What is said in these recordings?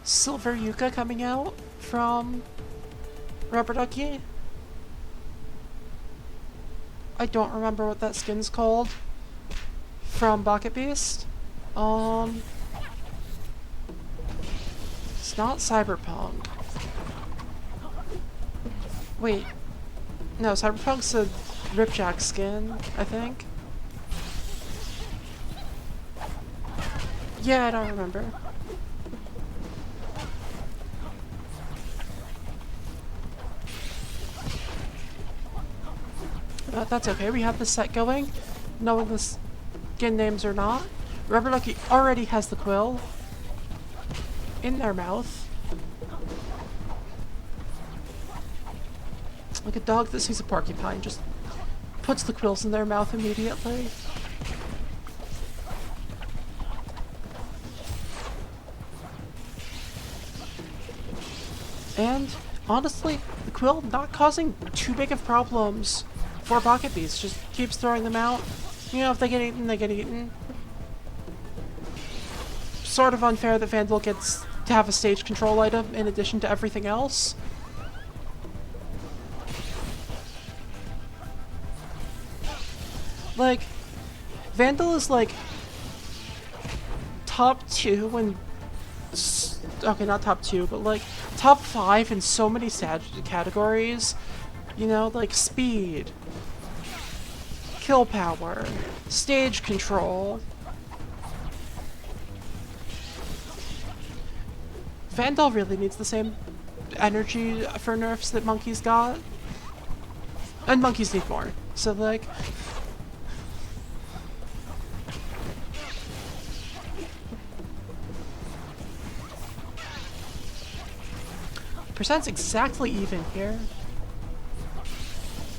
silver Yooka coming out from Rubberduckie. I don't remember what that skin's called from BocketBeast. It's not Cyberpunk. Wait. No, Cyberpunk's a Ripjack skin, I think. Yeah, I don't remember. But that's okay, we have the set going, knowing the skin names or not. Rubberduckie already has the quill in their mouth. Like a dog that sees a porcupine, just puts the quills in their mouth immediately. And honestly, the quill not causing too big of problems for BocketBeast. Just keeps throwing them out. You know, if they get eaten, they get eaten. Sort of unfair that Vandal gets to have a stage control item in addition to everything else. Like, Vandal is like top 2 in, okay, not top 2, but like top 5 in so many categories. You know, like speed, kill power, stage control. Vandal really needs the same energy for nerfs that monkeys got. And monkeys need more. So like, percent's exactly even here.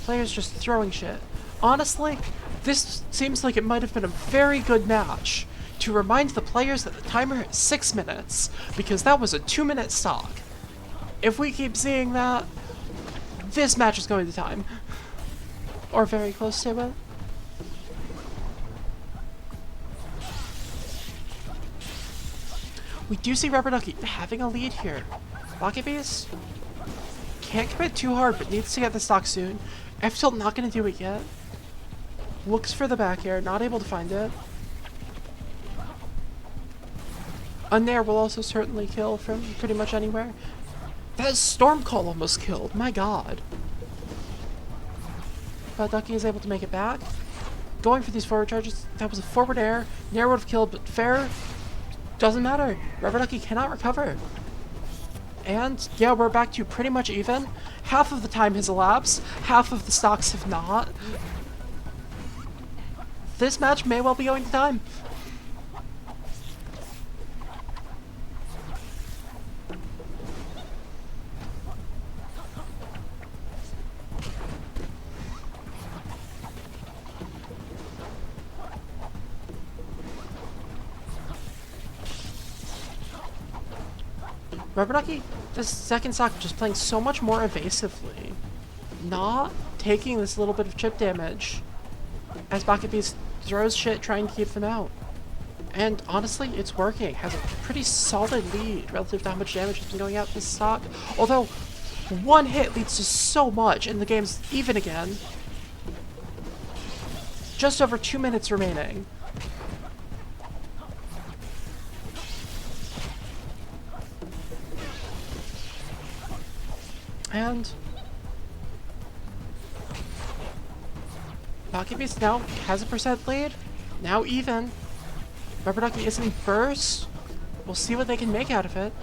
Players just throwing shit. Honestly, this seems like it might have been a very good match to remind the players that the timer is 6 minutes, because that was a 2-minute stock. If we keep seeing that, this match is going to time. Or very close to it. We do see Rubberduckie having a lead here. BocketBeast can't commit too hard, but needs to get the stock soon. F-Tilt not going to do it yet. Looks for the back air, not able to find it. Unnair will also certainly kill from pretty much anywhere. That Storm Call almost killed, my god. But Ducky is able to make it back. Going for these forward charges, that was a forward air. Nair would have killed, but fair. Doesn't matter. Rubberduckie cannot recover. And yeah, we're back to pretty much even. Half of the time has elapsed, half of the stocks have not. This match may well be going to time. Rubberduckie, this second stock, just playing so much more evasively. Not taking this little bit of chip damage as BocketBeast throws shit trying to keep them out. And honestly, it's working. Has a pretty solid lead relative to how much damage has been going out this stock. Although, one hit leads to so much, and the game's even again. Just over 2 minutes remaining. And BocketBeast now has a percent lead. Now even. Rubberduckie is in burst. We'll see what they can make out of it.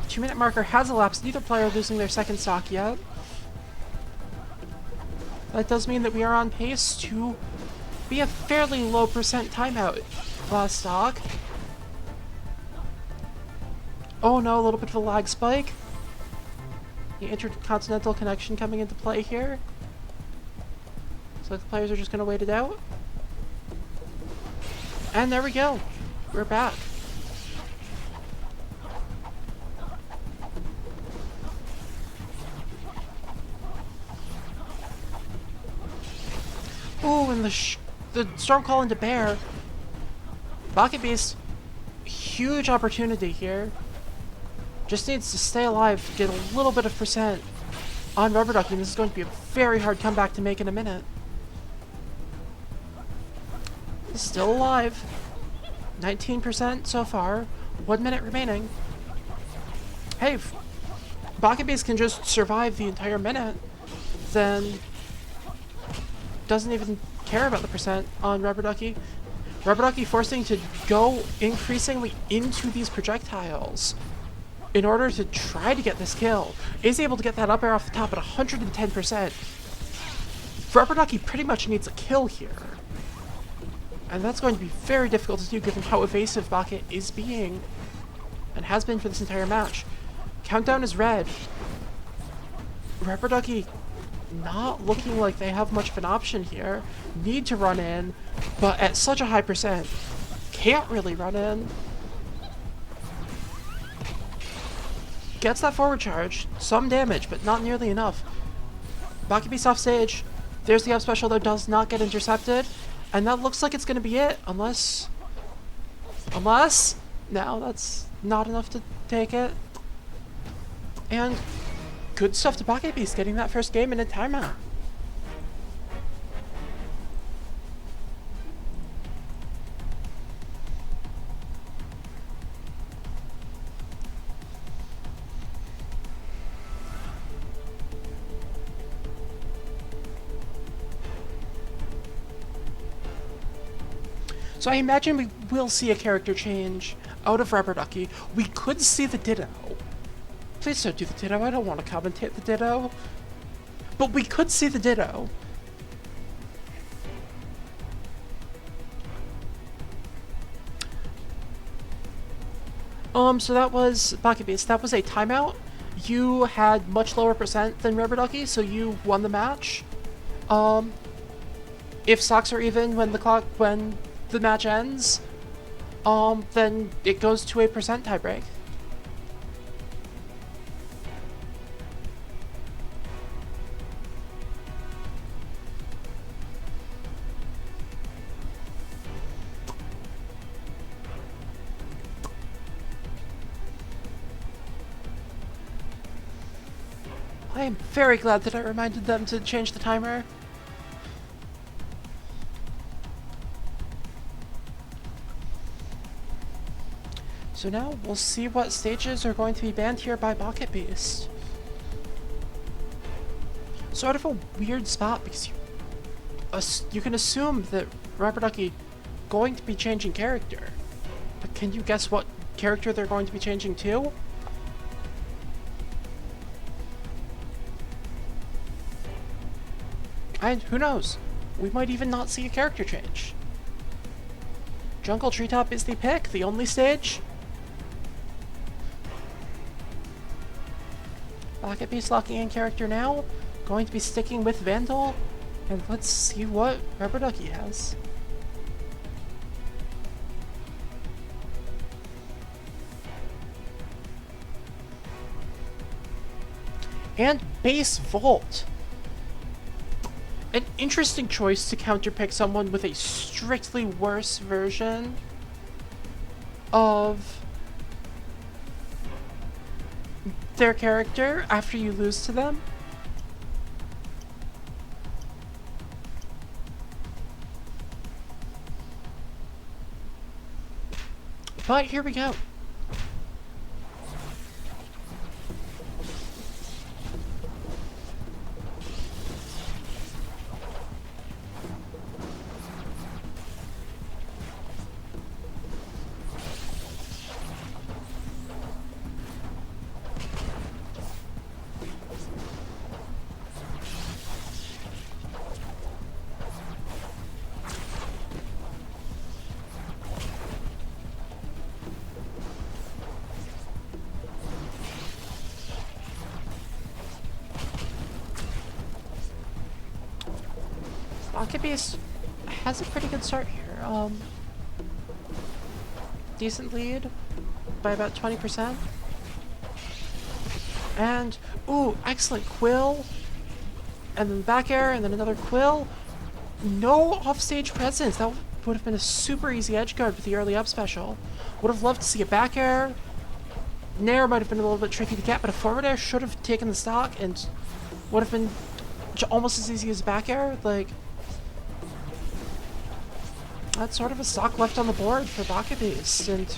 2-minute marker has elapsed. Neither player losing their second stock yet. That does mean that we are on pace to be a fairly low percent timeout last stock. Oh no, a little bit of a lag spike. The intercontinental connection coming into play here. So the players are just going to wait it out. And there we go. We're back. Ooh, and the storm call into bear. BocketBeast, huge opportunity here. Just needs to stay alive, get a little bit of percent on Rubberduckie, and this is going to be a very hard comeback to make in a minute. He's still alive. 19% so far. 1 minute remaining. Hey, if BocketBeast can just survive the entire minute, then doesn't even care about the percent on Rubberduckie. Rubberduckie forcing to go increasingly into these projectiles in order to try to get this kill. Is able to get that up air off the top at 110%. Rubberduckie pretty much needs a kill here. And that's going to be very difficult to do given how evasive Bocket is being and has been for this entire match. Countdown is red. Rubberduckie not looking like they have much of an option here. Need to run in, but at such a high percent. Can't really run in. Gets that forward charge. Some damage, but not nearly enough. BocketBeast off stage. There's the up special that does not get intercepted. And that looks like it's going to be it, unless... No, that's not enough to take it. And good stuff to BocketBeast, getting that first game in a timeout. So I imagine we will see a character change out of Rubberduckie. We could see the Ditto. Please don't do the Ditto, I don't want to commentate the Ditto. But we could see the Ditto. So that was BocketBeast. That was a timeout. You had much lower percent than Rubberduckie, so you won the match. If stocks are even when the match ends, then it goes to a percent tiebreak. I am very glad that I reminded them to change the timer. So now we'll see what stages are going to be banned here by BocketBeast. Sort of a weird spot because you can assume that Rubberduckie going to be changing character. But can you guess what character they're going to be changing to? And who knows? We might even not see a character change. Jungle Treetop is the pick, the only stage. BocketBeast locking in character now. Going to be sticking with Vandal. And let's see what Rubberduckie has. And Base Volt. An interesting choice to counterpick someone with a strictly worse version of their character after you lose to them. But here we go. BocketBeast has a pretty good start here. Decent lead by about 20%. And, ooh, excellent Quill. And then back air, and then another Quill. No offstage presence. That would have been a super easy edge guard with the early up special. Would have loved to see a back air. Nair might have been a little bit tricky to get, but a forward air should have taken the stock and would have been almost as easy as a back air. Like, that's sort of a stock left on the board for BocketBeast, and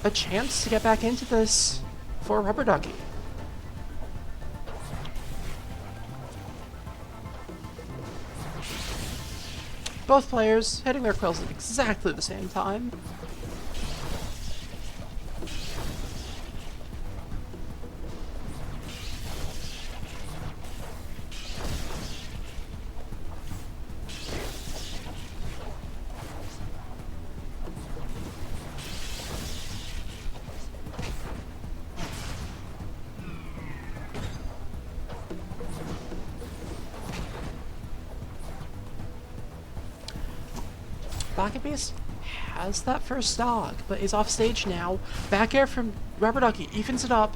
a chance to get back into this for Rubberduckie. Both players hitting their quills at exactly the same time. BocketBeast has that first stock, but is off stage now. Back air from Rubberduckie evens it up.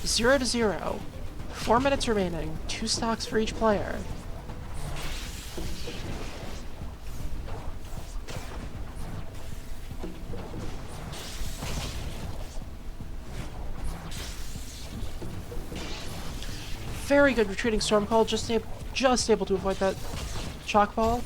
0-0. 4 minutes remaining. 2 stocks for each player. Very good retreating storm call, just able to avoid that chalk ball.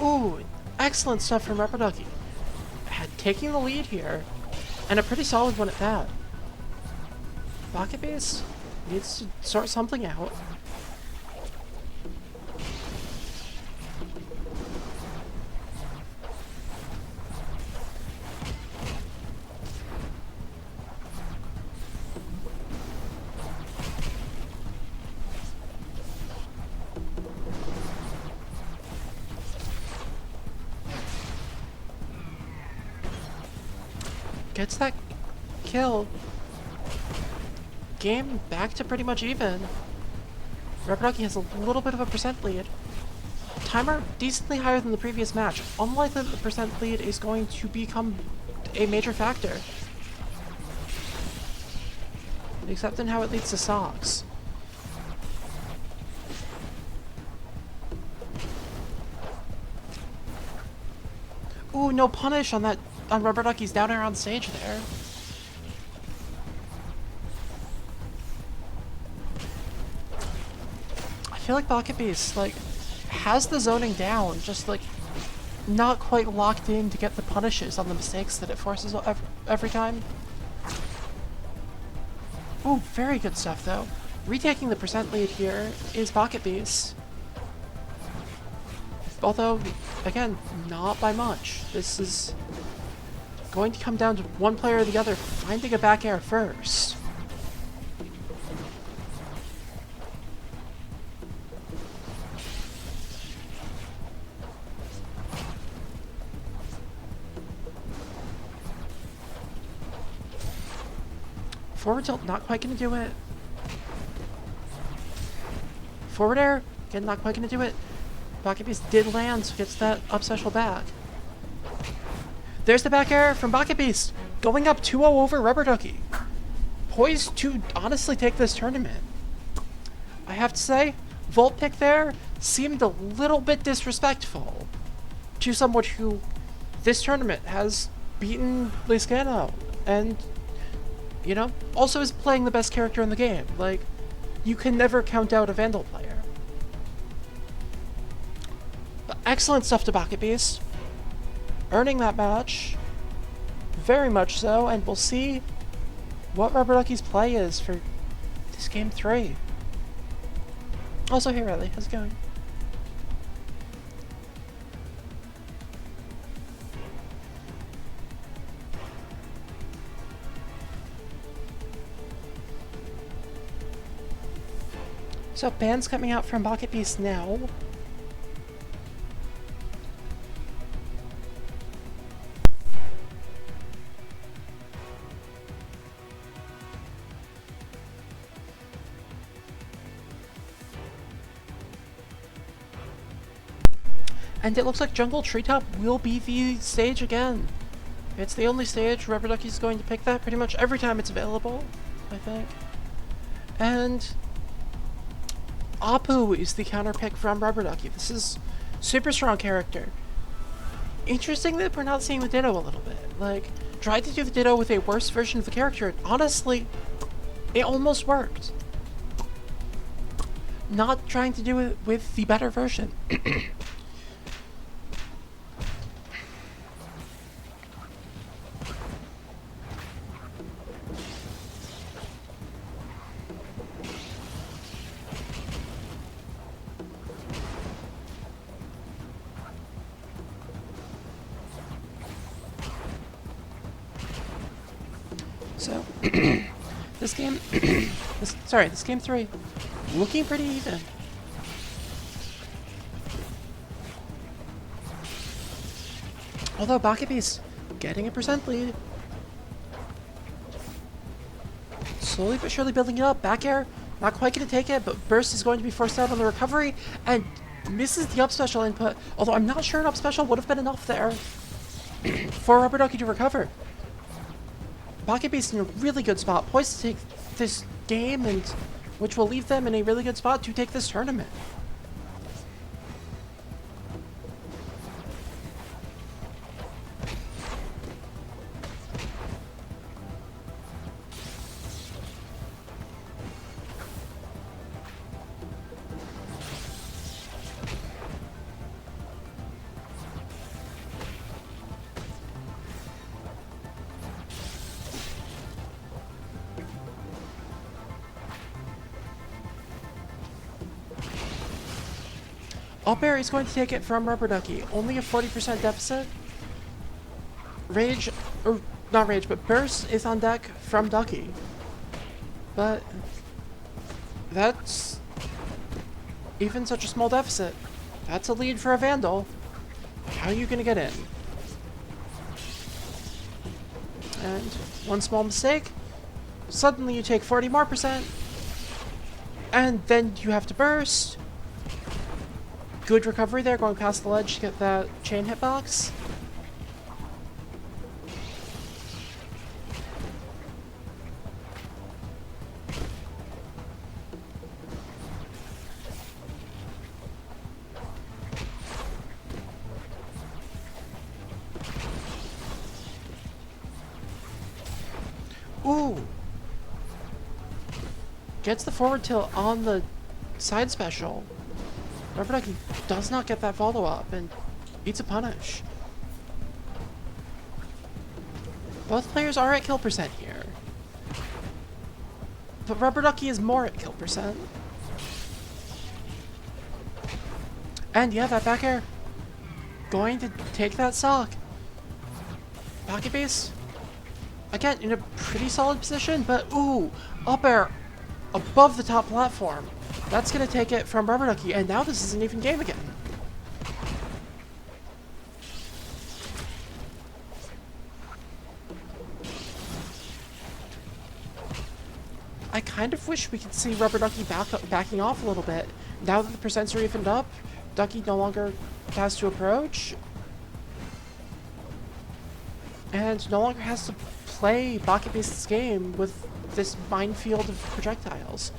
Ooh, excellent stuff from Rubberduckie. Taking the lead here, and a pretty solid one at that. BocketBeast needs to sort something out. Gets that kill. Game back to pretty much even. Rubberduckie has a little bit of a percent lead. Timer decently higher than the previous match. Unlikely that the percent lead is going to become a major factor. Except in how it leads to stocks. Ooh, no punish on that. On Rubberduckie's down air on stage there. I feel like BocketBeast, like, has the zoning down, just, like, not quite locked in to get the punishes on the mistakes that it forces every time. Ooh, very good stuff, though. Retaking the percent lead here is BocketBeast. Although, again, not by much. This is going to come down to one player or the other finding a back air first. Forward tilt, not quite gonna do it. Forward air, again, not quite gonna do it. BocketBeast did land, so gets that up special back. There's the back air from BocketBeast, going up 2-0 over Rubberduckie. Poised to honestly take this tournament. I have to say, Volt pick there seemed a little bit disrespectful to someone who this tournament has beaten Liscano and, you know, also is playing the best character in the game. Like, you can never count out a Vandal player. But excellent stuff to BocketBeast. Earning that match, very much so, and we'll see what Rubberduckie's play is for this game 3. Also, hey Riley, how's it going? So bans coming out from BocketBeast now. And it looks like Jungle Treetop will be the stage again. It's the only stage. Rubberduckie's going to pick that pretty much every time it's available, I think. And Apu is the counter pick from Rubberduckie. This is super strong character. Interesting that we're not seeing the Ditto a little bit. Like, tried to do the Ditto with a worse version of the character, and honestly, it almost worked. Not trying to do it with the better version. So, this game, this game 3, looking pretty even. Although BocketBeast getting a % lead. Slowly but surely building it up. Back air, not quite going to take it, but Burst is going to be forced out on the recovery and misses the up special input. Although I'm not sure an up special would have been enough there for Rubberduckie to recover. BocketBeast in a really good spot, poised to take this game, and which will leave them in a really good spot to take this tournament. Up air is going to take it from Rubberduckie. Only a 40% deficit. Rage, or not Rage, but Burst is on deck from Ducky. But that's even such a small deficit. That's a lead for a Vandal. How are you going to get in? And one small mistake. Suddenly you take 40 more %. And then you have to burst. Good recovery there, going past the ledge to get that chain hitbox. Ooh! Gets the forward tilt on the side special. Rubberduckie does not get that follow-up and eats a punish. Both players are at kill % here. But Rubberduckie is more at kill %. And yeah, that back air going to take that stock. BocketBeast, again, in a pretty solid position, but ooh, up air above the top platform. That's going to take it from Rubberduckie, and now this is an even game again. I kind of wish we could see Rubberduckie backing off a little bit. Now that the percents are evened up, Ducky no longer has to approach. And no longer has to play BocketBeast's game with this minefield of projectiles.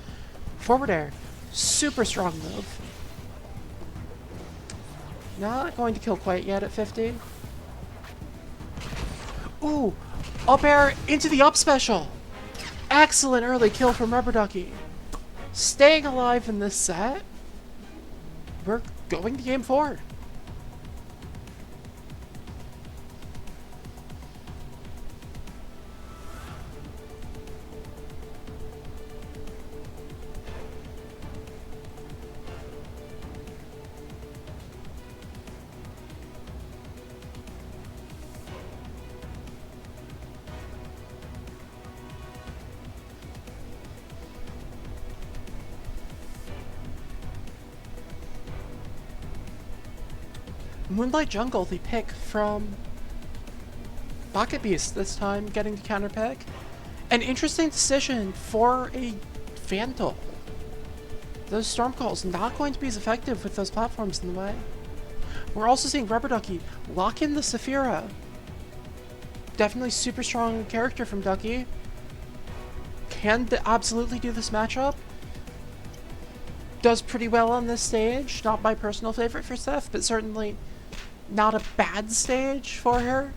Forward air. Super strong move. Not going to kill quite yet at 50. Ooh! Up air into the up special! Excellent early kill from Rubberduckie. Staying alive in this set. We're going to game 4. Moonlight Jungle, the pick from BocketBeast this time, getting the counter pick. An interesting decision for a Vandal. Those storm calls not going to be as effective with those platforms in the way. We're also seeing Rubberduckie lock in the Saphira. Definitely super strong character from Ducky. Can absolutely do this matchup. Does pretty well on this stage. Not my personal favorite for Steph, but certainly not a bad stage for her.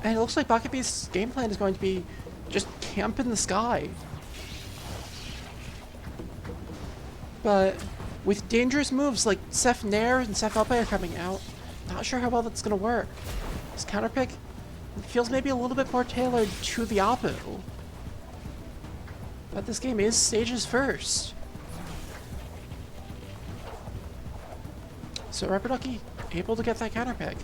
And it looks like BocketBeast's game plan is going to be just camp in the sky. But with dangerous moves like Seth Nair and Seth Up Air coming out, not sure how well that's going to work. His counterpick feels maybe a little bit more tailored to the Apu. But this game is stages first. So Rubberduckie able to get that counterpick.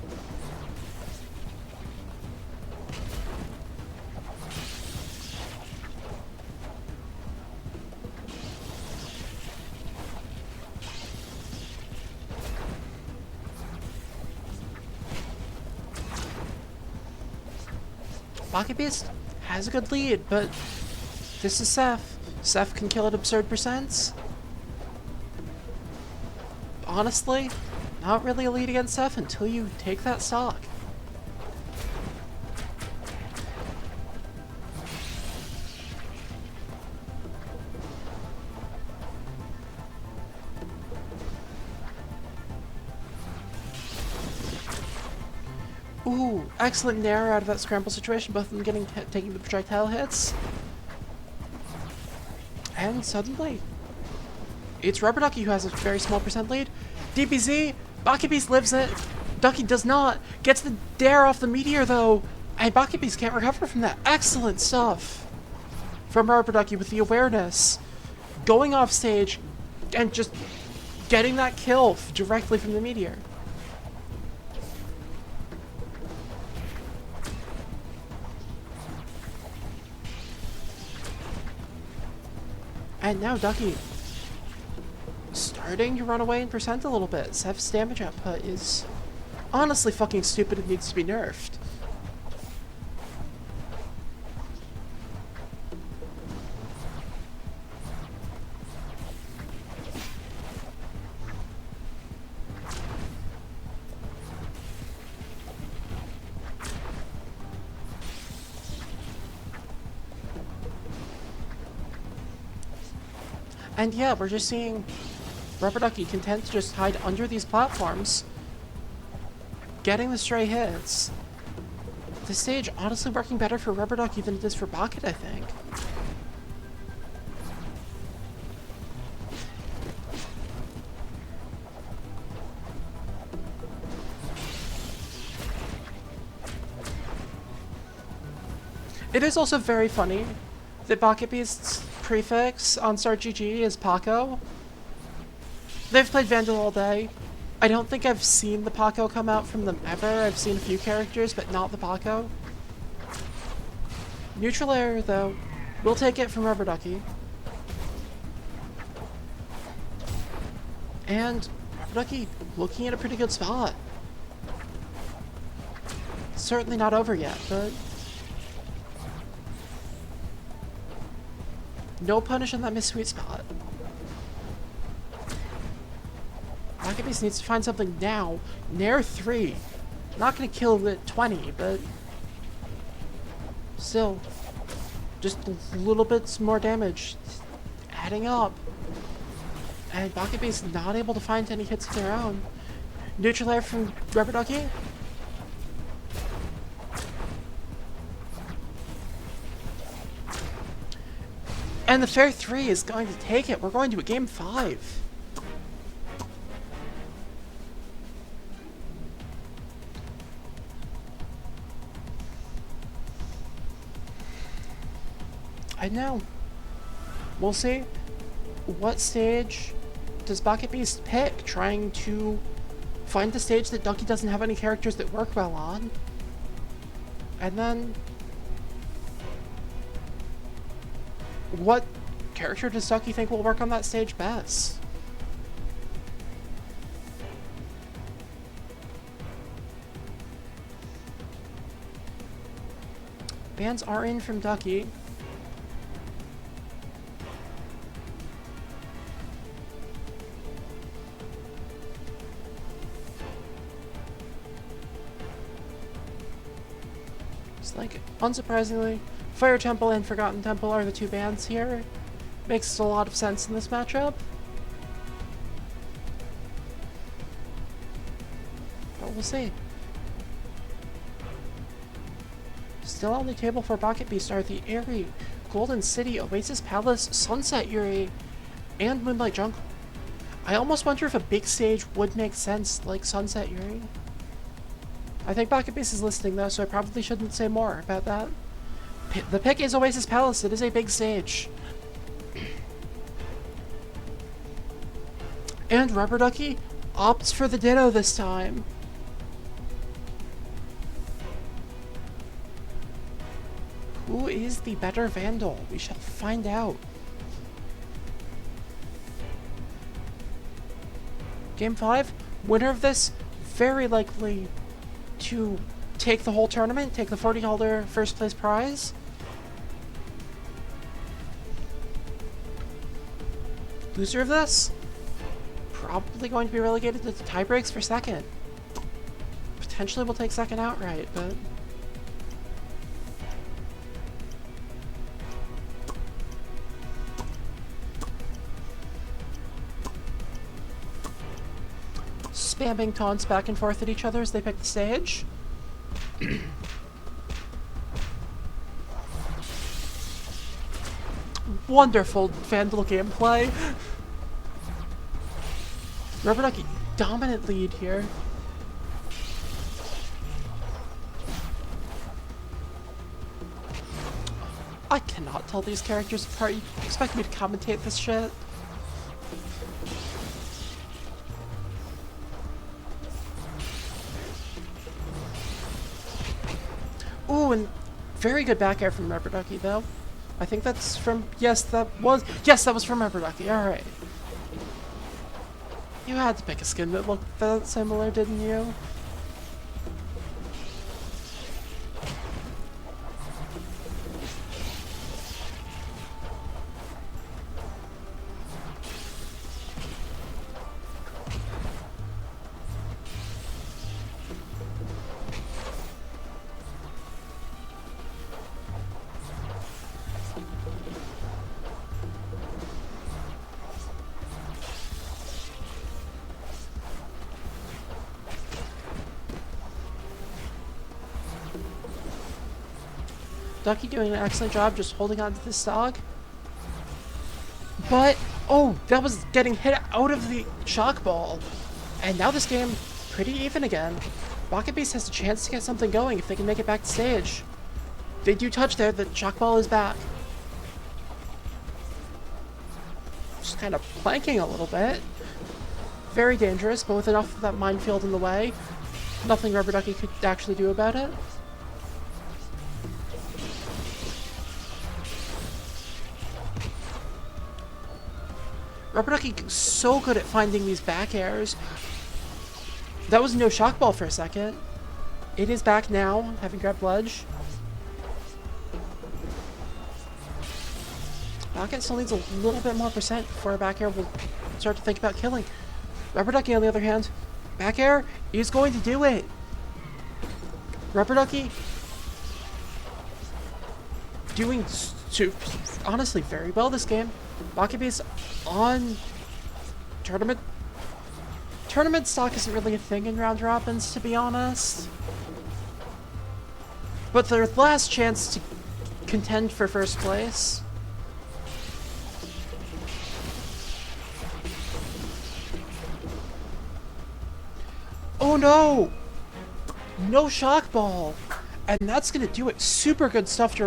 BocketBeast has a good lead, but this is Seth. Seth can kill at absurd percents. Honestly, not really a lead against Seth until you take that stock. Ooh, excellent nair out of that scramble situation, both of them taking the projectile hits. And suddenly, it's Rubberduckie who has a very small percent lead. DBZ, BocketBeast lives it. Ducky does not. Gets the dare off the meteor though, and BocketBeast can't recover from that. Excellent stuff from Rubberduckie with the awareness, going off stage, and just getting that kill directly from the meteor. And now Ducky starting to run away in percent a little bit. Seth's damage output is honestly fucking stupid and needs to be nerfed. And yeah, we're just seeing Rubberduckie content to just hide under these platforms, getting the stray hits. This stage honestly working better for Rubberduckie than it is for Bocket, I think. It is also very funny that BocketBeast's prefix on Start GG is Paco. They've played Vandal all day. I don't think I've seen the Paco come out from them ever. I've seen a few characters, but not the Paco. Neutral air, though. We'll take it from Rubberduckie. And Rubberduckie looking at a pretty good spot. Certainly not over yet, but no punish on that Miss Sweet spot. BocketBeast needs to find something now. Nair 3. Not gonna kill at 20, but still, just a little bit more damage. Adding up. And BocketBeast not able to find any hits of their own. Neutral air from Rubberduckie. And the fair 3 is going to take it. We're going to a game 5. I know. We'll see. What stage does BocketBeast pick? Trying to find the stage that Ducky doesn't have any characters that work well on. And then what character does Ducky think will work on that stage best? Bans are in from Ducky. Like, unsurprisingly, Fire Temple and Forgotten Temple are the two bans here. Makes a lot of sense in this matchup. But we'll see. Still on the table for BocketBeast are the Airy, Golden City, Oasis Palace, Sunset Yuri, and Moonlight Jungle. I almost wonder if a big stage would make sense, like Sunset Yuri. I think BocketBeast is listening though, so I probably shouldn't say more about that. The pick is Oasis Palace. It is a big stage. And Rubberduckie opts for the Ditto this time. Who is the better Vandal? We shall find out. Game 5, winner of this, very likely to take the whole tournament, take the $40 first place prize. Loser of this, probably going to be relegated to the tie breaks for second. Potentially will take second outright, but... spamming taunts back and forth at each other as they pick the stage. Wonderful Vandal gameplay. Rubberduckie, dominant lead here. I cannot tell these characters apart. You expect me to commentate this shit? Ooh, and very good back air from Rubberduckie, though. I think that's from... Yes, that was from Rubberduckie. Alright. You had to pick a skin that looked that similar, didn't you? Duckie doing an excellent job just holding on to this dog. But, oh, that was getting hit out of the shock ball. And now this game, pretty even again. BocketBeast has a chance to get something going if they can make it back to stage. They do touch there, the shock ball is back. Just kind of planking a little bit. Very dangerous, but with enough of that minefield in the way, nothing Rubberduckie could actually do about it. Rubberduckie so good at finding these back airs. That was no shock ball for a second. It is back now, having grabbed ledge. Bocket still needs a little bit more percent before a back air will start to think about killing. Rubberduckie, on the other hand, back air is going to do it. Rubberduckie doing honestly very well this game. BocketBeast on tournament stock isn't really a thing in round robins, to be honest. But their last chance to contend for first place. Oh no! No shock ball! And that's gonna do it. Super good stuff to